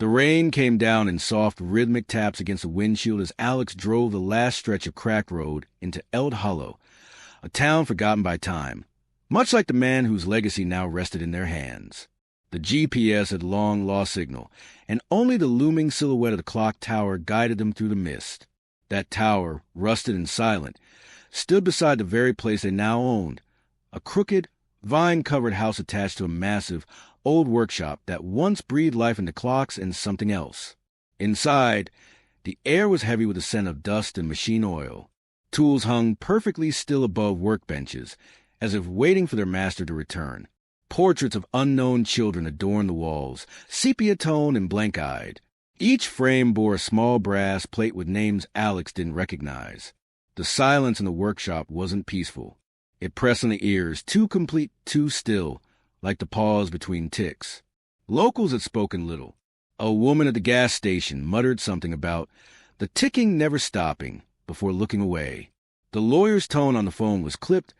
The rain came down in soft, rhythmic taps against the windshield as Alex drove the last stretch of cracked road into Eld Hollow, a town forgotten by time, much like the man whose legacy now rested in their hands. The GPS had long lost signal, and only the looming silhouette of the clock tower guided them through the mist. That tower, rusted and silent, stood beside the very place they now owned, a crooked, vine-covered house attached to a massive, old workshop that once breathed life into clocks and something else. Inside, the air was heavy with the scent of dust and machine oil. Tools hung perfectly still above workbenches, as if waiting for their master to return. Portraits of unknown children adorned the walls, sepia-toned and blank-eyed. Each frame bore a small brass plate with names Alex didn't recognize. The silence in the workshop wasn't peaceful. It pressed on the ears, too complete, too still, like the pause between ticks. Locals had spoken little. A woman at the gas station muttered something about the ticking never stopping before looking away. The lawyer's tone on the phone was clipped,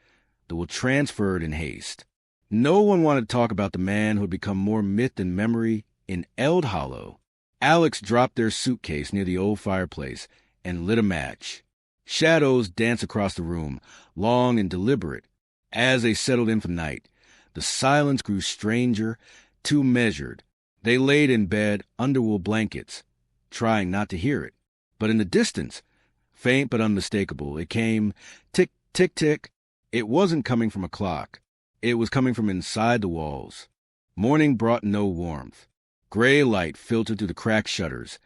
though transferred in haste. No one wanted to talk about the man who had become more myth than memory in Eld Hollow. Alex dropped their suitcase near the old fireplace and lit a match. Shadows danced across the room, long and deliberate. As they settled in for the night, the silence grew stranger, too measured. They laid in bed under wool blankets, trying not to hear it. But in the distance, faint but unmistakable, it came tick, tick, tick. It wasn't coming from a clock. It was coming from inside the walls. Morning brought no warmth. Gray light filtered through the cracked shutters,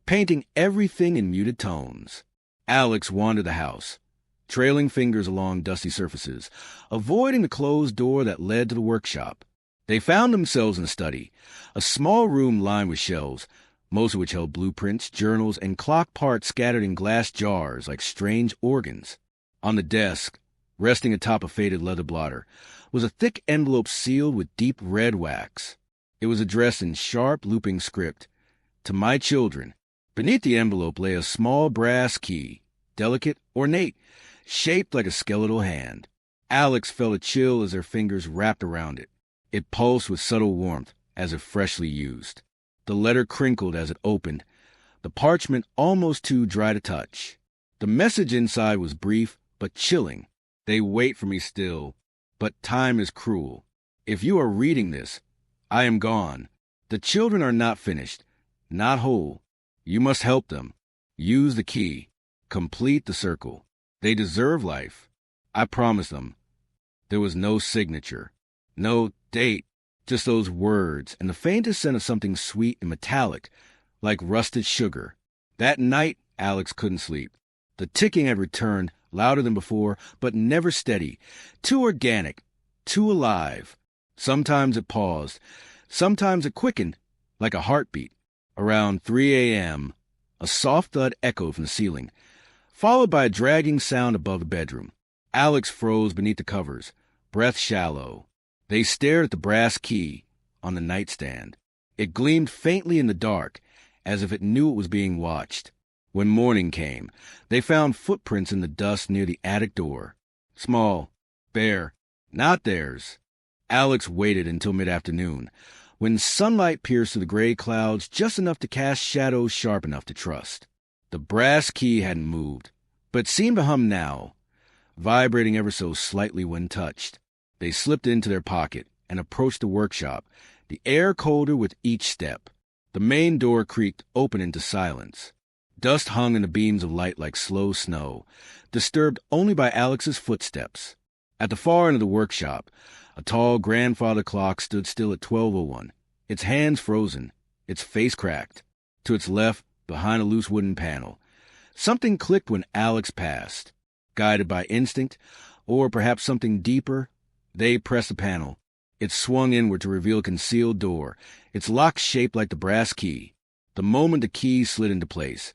painting everything in muted tones. Alex wandered the house, trailing fingers along dusty surfaces, avoiding the closed door that led to the workshop. They found themselves in the study, a small room lined with shelves, most of which held blueprints, journals, and clock parts scattered in glass jars like strange organs. On the desk, resting atop a faded leather blotter, was a thick envelope sealed with deep red wax. It was addressed in sharp, looping script, "To my children." Beneath the envelope lay a small brass key, delicate, ornate, shaped like a skeletal hand. Alex felt a chill as their fingers wrapped around it. It pulsed with subtle warmth, as if freshly used. The letter crinkled as it opened, the parchment almost too dry to touch. The message inside was brief, but chilling. "They wait for me still, but time is cruel. If you are reading this, I am gone. The children are not finished, not whole. You must help them. Use the key. Complete the circle. They deserve life. I promise them." There was no signature, no date, just those words and the faintest scent of something sweet and metallic, like rusted sugar. That night, Alex couldn't sleep. The ticking had returned, louder than before, but never steady, too organic, too alive. Sometimes it paused. Sometimes it quickened, like a heartbeat. Around 3 a.m., a soft thud echoed from the ceiling, followed by a dragging sound above the bedroom. Alex froze beneath the covers, breath shallow. They stared at the brass key on the nightstand. It gleamed faintly in the dark, as if it knew it was being watched. When morning came, they found footprints in the dust near the attic door. Small, bare, not theirs. Alex waited until mid-afternoon, when sunlight pierced through the gray clouds just enough to cast shadows sharp enough to trust. The brass key hadn't moved, but seemed to hum now, vibrating ever so slightly when touched. They slipped into their pocket and approached the workshop, the air colder with each step. The main door creaked open into silence. Dust hung in the beams of light like slow snow, disturbed only by Alex's footsteps. At the far end of the workshop, a tall grandfather clock stood still at 12:01, its hands frozen, its face cracked. To its left, behind a loose wooden panel, something clicked when Alex passed. Guided by instinct, or perhaps something deeper, they pressed the panel. It swung inward to reveal a concealed door, its lock shaped like the brass key. The moment the key slid into place,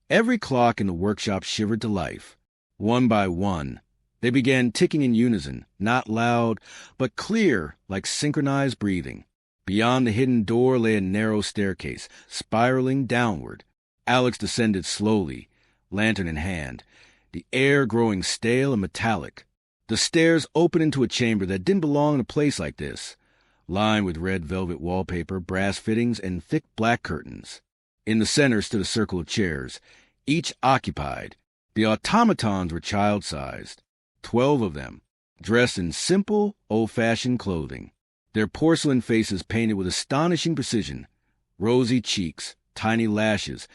every clock in the workshop shivered to life. One by one, they began ticking in unison, not loud, but clear like synchronized breathing. Beyond the hidden door lay a narrow staircase, spiraling downward. Alex descended slowly, lantern in hand, the air growing stale and metallic. The stairs opened into a chamber that didn't belong in a place like this. lined with red velvet wallpaper, brass fittings, and thick black curtains. In the center stood a circle of chairs, each occupied. The automatons were child-sized, 12 of them, dressed in simple, old-fashioned clothing. Their porcelain faces painted with astonishing precision, rosy cheeks, tiny lashes,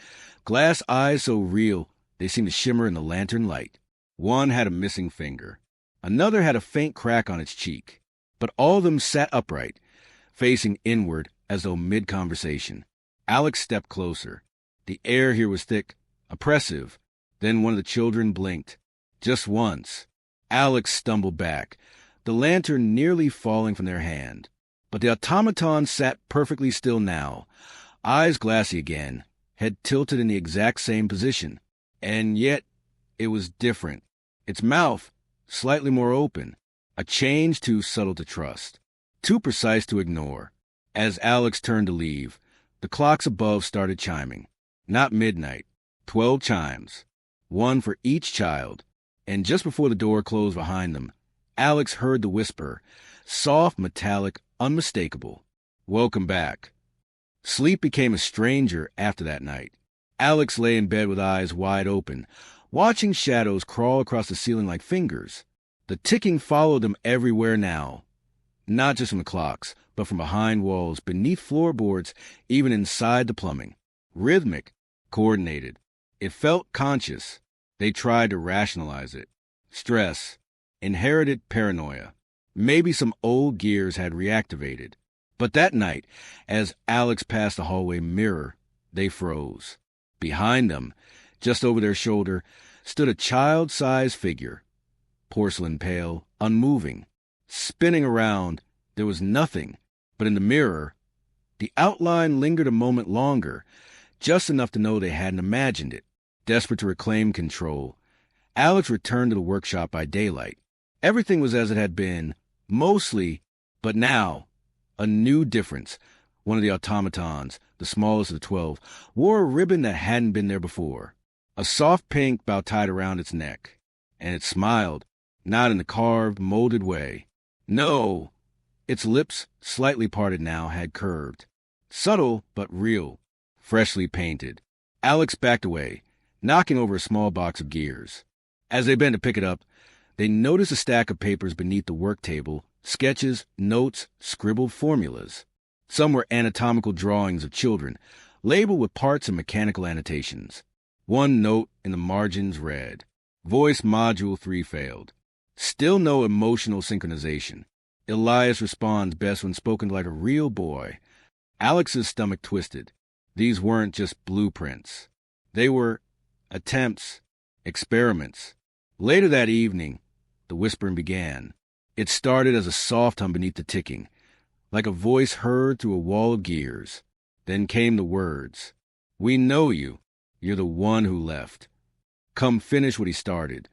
glass eyes so real they seemed to shimmer in the lantern light. One had a missing finger. Another had a faint crack on its cheek. But all of them sat upright, facing inward as though mid-conversation. Alex stepped closer. The air here was thick, oppressive. Then one of the children blinked. Just once. Alex stumbled back, the lantern nearly falling from their hand. But the automaton sat perfectly still now, eyes glassy again, head tilted in the exact same position. And yet, it was different. Its mouth, slightly more open, a change too subtle to trust, too precise to ignore. As Alex turned to leave, the clocks above started chiming. Not midnight, 12 chimes, one for each child. And just before the door closed behind them, Alex heard the whisper, soft, metallic, unmistakable. Welcome back. Sleep became a stranger after that night. Alex lay in bed with eyes wide open, watching shadows crawl across the ceiling like fingers. The ticking followed them everywhere now, not just from the clocks, but from behind walls, beneath floorboards, even inside the plumbing. Rhythmic, coordinated. It felt conscious. They tried to rationalize it. Stress, inherited paranoia. Maybe some old gears had reactivated. But that night, as Alex passed the hallway mirror, they froze. Behind them, just over their shoulder, stood a child-sized figure. Porcelain pale, unmoving. Spinning around, there was nothing. But in the mirror, the outline lingered a moment longer, just enough to know they hadn't imagined it. Desperate to reclaim control, Alex returned to the workshop by daylight. Everything was as it had been, mostly, but now, a new difference. One of the automatons, the smallest of the 12, wore a ribbon that hadn't been there before. A soft pink bow tied around its neck. And it smiled, not in the carved, molded way. No! Its lips, slightly parted now, had curved. Subtle, but real. Freshly painted. Alex backed away, knocking over a small box of gears. As they bent to pick it up, they noticed a stack of papers beneath the work table, sketches, notes, scribbled formulas. Some were anatomical drawings of children, labeled with parts and mechanical annotations. One note in the margins read, Voice Module 3 failed. Still no emotional synchronization. Elias responds best when spoken like a real boy. Alex's stomach twisted. These weren't just blueprints. They were attempts, experiments. Later that evening, the whispering began. It started as a soft hum beneath the ticking, like a voice heard through a wall of gears. Then came the words. We know you. You're the one who left. Come finish what he started.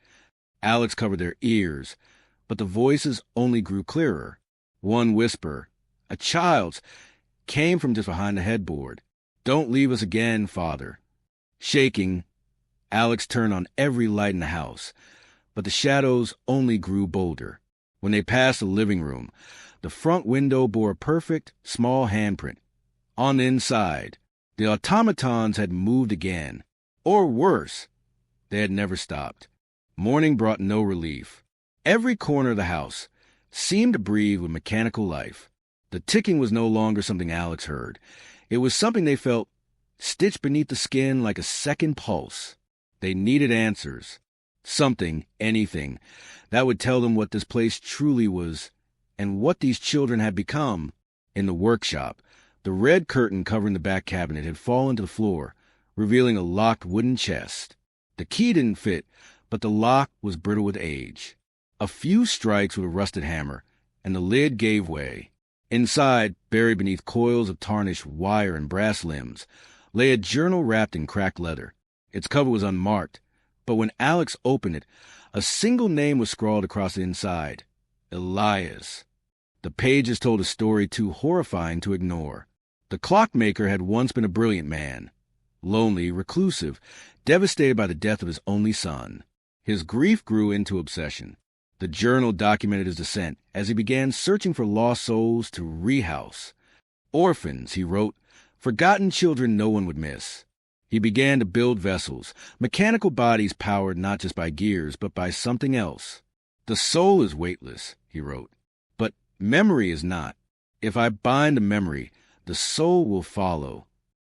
Alex covered their ears, but the voices only grew clearer. One whisper, a child's, came from just behind the headboard. Don't leave us again, Father. Shaking, Alex turned on every light in the house, but the shadows only grew bolder. When they passed the living room, the front window bore a perfect, small handprint. On the inside, the automatons had moved again. Or worse, they had never stopped. Morning brought no relief. Every corner of the house seemed to breathe with mechanical life. The ticking was no longer something Alex heard. It was something they felt stitched beneath the skin like a second pulse. They needed answers. Something, anything, that would tell them what this place truly was and what these children had become. In the workshop, the red curtain covering the back cabinet had fallen to the floor, revealing a locked wooden chest. The key didn't fit, but the lock was brittle with age. A few strikes with a rusted hammer, and the lid gave way. Inside, buried beneath coils of tarnished wire and brass limbs, lay a journal wrapped in cracked leather. Its cover was unmarked, but when Alex opened it, a single name was scrawled across the inside. Elias. The pages told a story too horrifying to ignore. The Clockmaker had once been a brilliant man. Lonely, reclusive, devastated by the death of his only son. His grief grew into obsession. The journal documented his descent as he began searching for lost souls to rehouse. Orphans, he wrote, forgotten children no one would miss. He began to build vessels, mechanical bodies powered not just by gears, but by something else. The soul is weightless, he wrote, but memory is not. If I bind a memory, the soul will follow.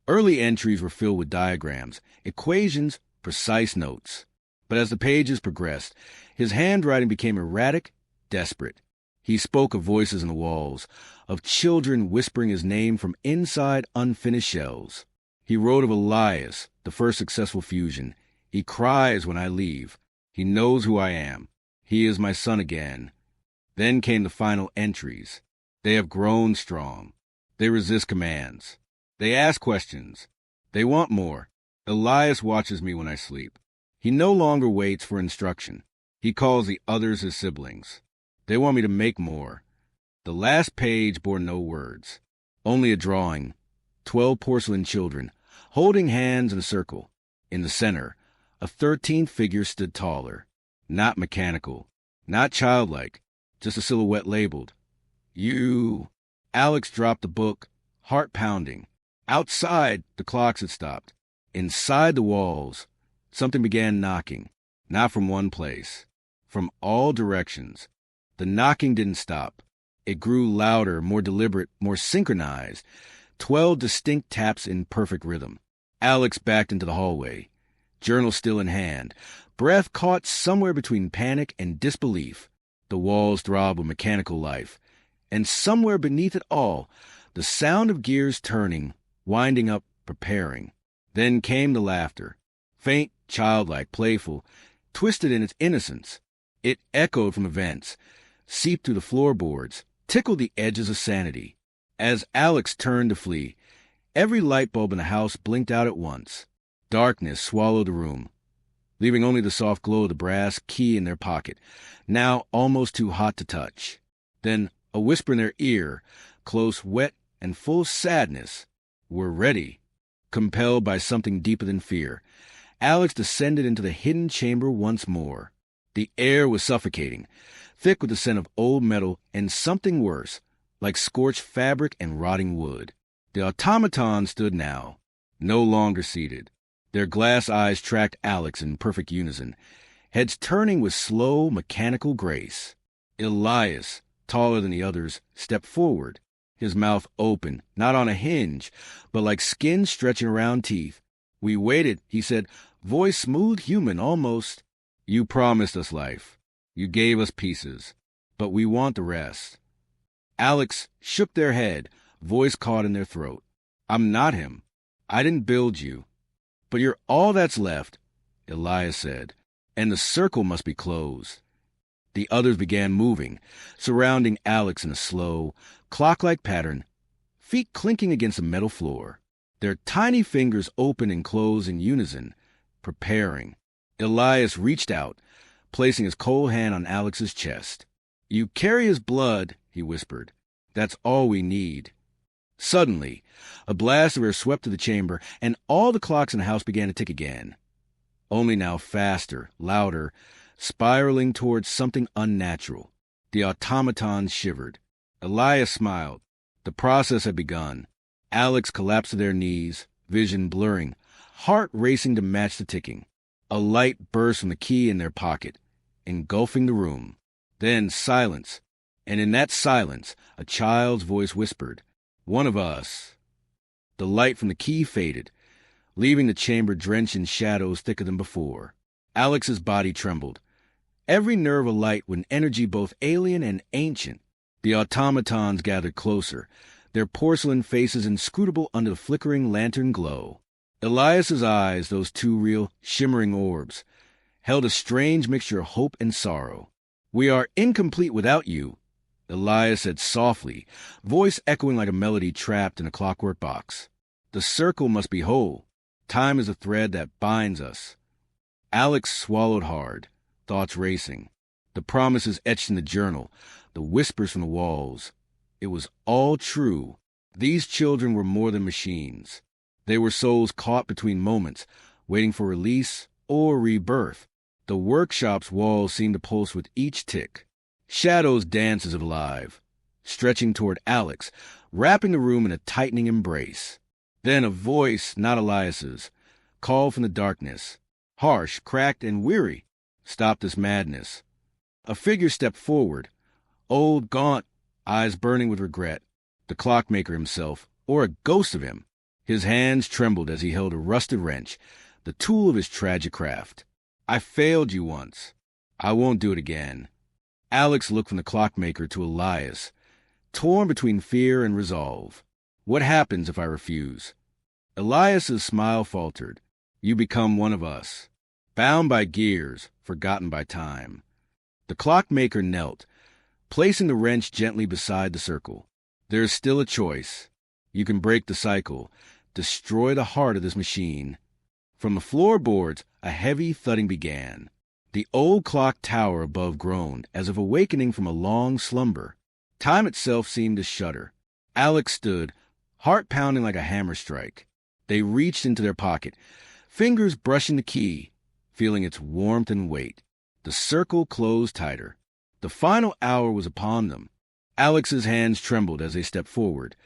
Early entries were filled with diagrams, equations, precise notes. But as the pages progressed, his handwriting became erratic, desperate. He spoke of voices in the walls, of children whispering his name from inside unfinished shells. He wrote of Elias, the first successful fusion. He cries when I leave. He knows who I am. He is my son again. Then came the final entries. They have grown strong. They resist commands. They ask questions. They want more. Elias watches me when I sleep. He no longer waits for instruction. He calls the others his siblings. They want me to make more. The last page bore no words, only a drawing. 12 porcelain children, holding hands in a circle. In the center, a 13th figure stood taller, not mechanical, not childlike, just a silhouette labeled. You. Alex dropped the book, heart pounding. Outside, the clocks had stopped. Inside the walls, something began knocking, not from one place, from all directions. The knocking didn't stop. It grew louder, more deliberate, more synchronized. 12 distinct taps in perfect rhythm. Alex backed into the hallway, journal still in hand, breath caught somewhere between panic and disbelief. The walls throbbed with mechanical life, and somewhere beneath it all, the sound of gears turning, winding up, preparing. Then came the laughter, faint, childlike, playful, twisted in its innocence. It echoed from the vents, seeped through the floorboards, tickled the edges of sanity. As Alex turned to flee, every light bulb in the house blinked out at once. Darkness swallowed the room, leaving only the soft glow of the brass key in their pocket, now almost too hot to touch. Then a whisper in their ear, close, wet, and full of sadness. We're ready. Compelled by something deeper than fear, Alex descended into the hidden chamber once more. The air was suffocating, thick with the scent of old metal and something worse, like scorched fabric and rotting wood. The automatons stood now, no longer seated. Their glass eyes tracked Alex in perfect unison, heads turning with slow, mechanical grace. Elias, taller than the others, stepped forward, his mouth open, not on a hinge, but like skin stretching around teeth. We waited, he said, voice smooth, human, almost. You promised us life. You gave us pieces, but we want the rest. Alex shook their head, voice caught in their throat. I'm not him. I didn't build you. But you're all that's left, Elias said, and the circle must be closed. The others began moving, surrounding Alex in a slow, clock-like pattern, feet clinking against the metal floor. Their tiny fingers opened and closed in unison, preparing. Elias reached out, placing his cold hand on Alex's chest. You carry his blood, he whispered. That's all we need. Suddenly, a blast of air swept through the chamber, and all the clocks in the house began to tick again. Only now faster, louder, spiraling towards something unnatural. The automatons shivered. Elias smiled. The process had begun. Alex collapsed to their knees, vision blurring, heart racing to match the ticking. A light burst from the key in their pocket, engulfing the room. Then silence, and in that silence, a child's voice whispered, "One of us." The light from the key faded, leaving the chamber drenched in shadows thicker than before. Alex's body trembled, every nerve alight with an energy both alien and ancient. The automatons gathered closer, their porcelain faces inscrutable under the flickering lantern glow. Elias's eyes, those two real, shimmering orbs, held a strange mixture of hope and sorrow. We are incomplete without you, Elias said softly, voice echoing like a melody trapped in a clockwork box. The circle must be whole. Time is a thread that binds us. Alex swallowed hard, thoughts racing. The promises etched in the journal, the whispers from the walls. It was all true. These children were more than machines. They were souls caught between moments, waiting for release or rebirth. The workshop's walls seemed to pulse with each tick. Shadows danced as if alive, stretching toward Alex, wrapping the room in a tightening embrace. Then a voice, not Elias's, called from the darkness, harsh, cracked, and weary. Stop this madness. A figure stepped forward, old, gaunt, eyes burning with regret. The clockmaker himself, or a ghost of him. His hands trembled as he held a rusted wrench, the tool of his tragic craft. I failed you once. I won't do it again. Alex looked from the clockmaker to Elias, torn between fear and resolve. What happens if I refuse? Elias's smile faltered. You become one of us, bound by gears, forgotten by time. The clockmaker knelt, placing the wrench gently beside the circle. There is still a choice. You can break the cycle, destroy the heart of this machine. From the floorboards, a heavy thudding began. The old clock tower above groaned, as if awakening from a long slumber. Time itself seemed to shudder. Alex stood, heart pounding like a hammer strike. They reached into their pocket, fingers brushing the key, feeling its warmth and weight. The circle closed tighter. The final hour was upon them. Alex's hands trembled as they stepped forward,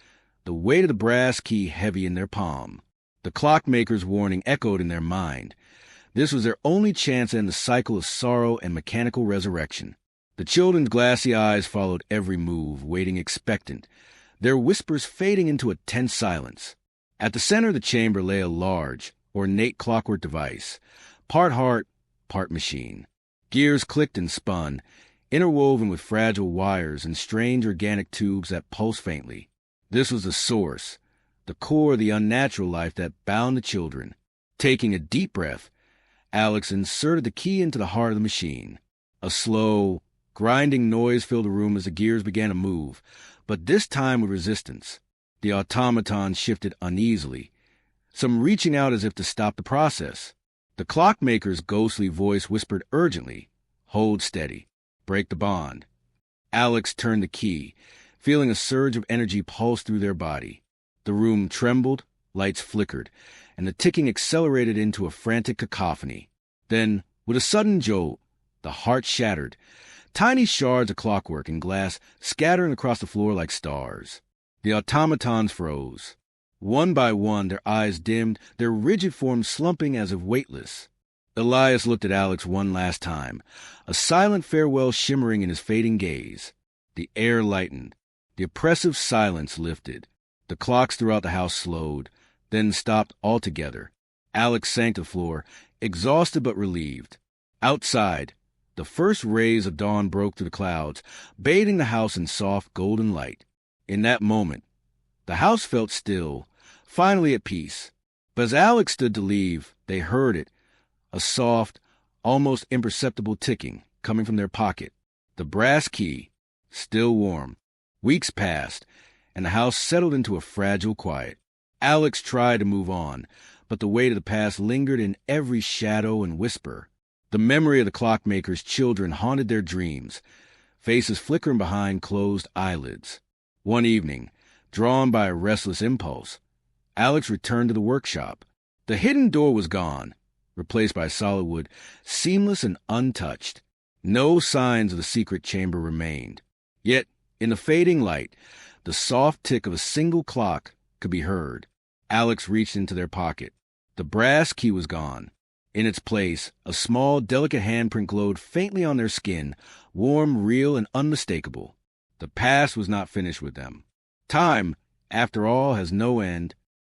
the weight of the brass key heavy in their palm. The clockmaker's warning echoed in their mind. This was their only chance to end the cycle of sorrow and mechanical resurrection. The children's glassy eyes followed every move, waiting expectant, their whispers fading into a tense silence. At the center of the chamber lay a large, ornate clockwork device, part heart, part machine. Gears clicked and spun, interwoven with fragile wires and strange organic tubes that pulsed faintly. This was the source, the core of the unnatural life that bound the children. Taking a deep breath, Alex inserted the key into the heart of the machine. A slow, grinding noise filled the room as the gears began to move, but this time with resistance. The automatons shifted uneasily, some reaching out as if to stop the process. The clockmaker's ghostly voice whispered urgently, "Hold steady. Break the bond." Alex turned the key, feeling a surge of energy pulse through their body. The room trembled, lights flickered, and the ticking accelerated into a frantic cacophony. Then, with a sudden jolt, the heart shattered, tiny shards of clockwork and glass scattering across the floor like stars. The automatons froze. One by one, their eyes dimmed, their rigid forms slumping as if weightless. Elias looked at Alex one last time, a silent farewell shimmering in his fading gaze. The air lightened. The oppressive silence lifted. The clocks throughout the house slowed, then stopped altogether. Alex sank to the floor, exhausted but relieved. Outside, the first rays of dawn broke through the clouds, bathing the house in soft golden light. In that moment, the house felt still, finally at peace. But as Alex stood to leave, they heard it, a soft, almost imperceptible ticking coming from their pocket. The brass key, still warm. Weeks passed, and the house settled into a fragile quiet. Alex tried to move on, but the weight of the past lingered in every shadow and whisper. The memory of the clockmaker's children haunted their dreams, faces flickering behind closed eyelids. One evening, drawn by a restless impulse, Alex returned to the workshop. The hidden door was gone, replaced by solid wood, seamless and untouched. No signs of the secret chamber remained. Yet, in the fading light, the soft tick of a single clock could be heard. Alex reached into their pocket. The brass key was gone. In its place, a small, delicate handprint glowed faintly on their skin, warm, real, and unmistakable. The past was not finished with them. Time, after all, has no end,